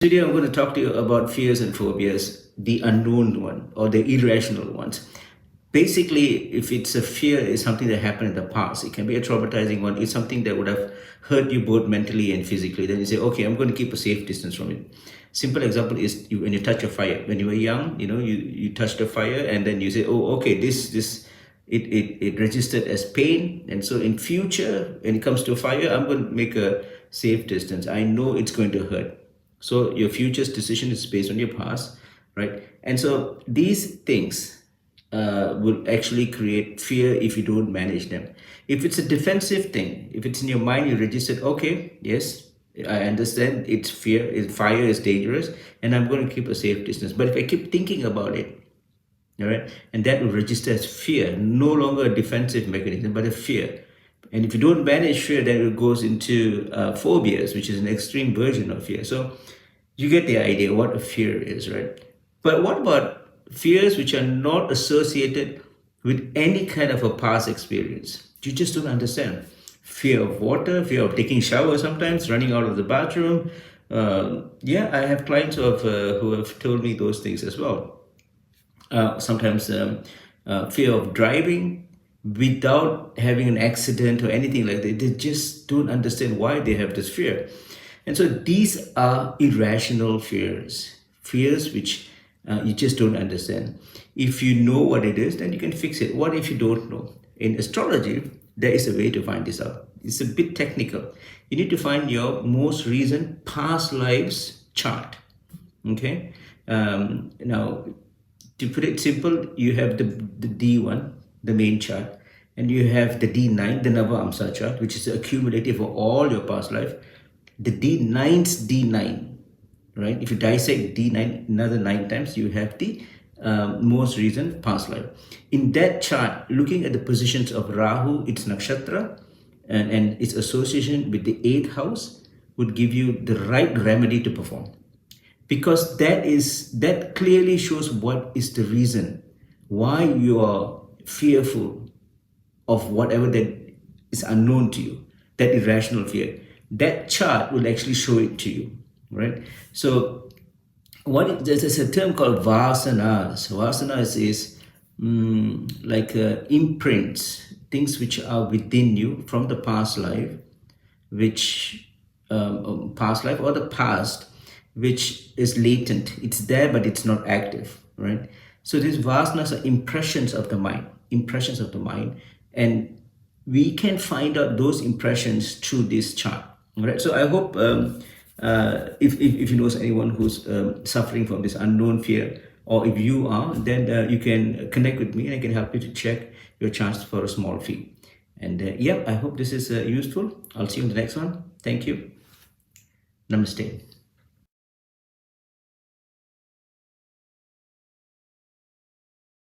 Today, I'm going to talk to you about fears and phobias, the unknown one or the irrational ones. Basically, if it's a fear, it's something that happened in the past. It can be a traumatizing one. It's something that would have hurt you both mentally and physically. Then you say, okay, I'm going to keep a safe distance from it. Simple example is when you touch a fire. When you were young, you touched a fire and then you say, oh, okay, it registered as pain. And so in future, when it comes to fire, I'm going to make a safe distance. I know it's going to hurt. So your future's decision is based on your past, right? And so these things will actually create fear if you don't manage them. If it's a defensive thing, if it's in your mind, you registered, okay, yes, I understand it's fear, fire is dangerous, and I'm going to keep a safe distance. But if I keep thinking about it, all right, and that will register as fear, no longer a defensive mechanism, but a fear. And if you don't manage fear, then it goes into phobias, which is an extreme version of fear. So you get the idea what a fear is, right? But what about fears which are not associated with any kind of a past experience? You just don't understand. Fear of water, fear of taking shower sometimes, running out of the bathroom. Yeah, I have clients who have told me those things as well. Sometimes fear of driving without having an accident or anything like that. They just don't understand why they have this fear. And so these are irrational fears, fears which you just don't understand. If you know what it is, then you can fix it. What if you don't know? In astrology, there is a way to find this out. It's a bit technical. You need to find your most recent past lives chart. Okay? Now, to put it simple, you have the D1, the main chart, and you have the D9, the Nava Amsa chart, which is the accumulative of all your past life. The D9's D9, right? If you dissect D9 another 9 times, you have the most recent past life. In that chart, looking at the positions of Rahu, its nakshatra, and its association with the 8th house would give you the right remedy to perform. Because that clearly shows what is the reason why you are fearful of whatever that is unknown to you, that irrational fear. That chart will actually show it to you, right? So there's a term called vasanas. Vasanas is like imprints, things which are within you from the past life, which past life or the past, which is latent. It's there, but it's not active, right? So these vasanas are impressions of the mind, and we can find out those impressions through this chart. All right. So I hope if you know anyone who's suffering from this unknown fear, or if you are, then you can connect with me and I can help you to check your chance for a small fee. And yeah, I hope this is useful. I'll see you in the next one. Thank you. Namaste.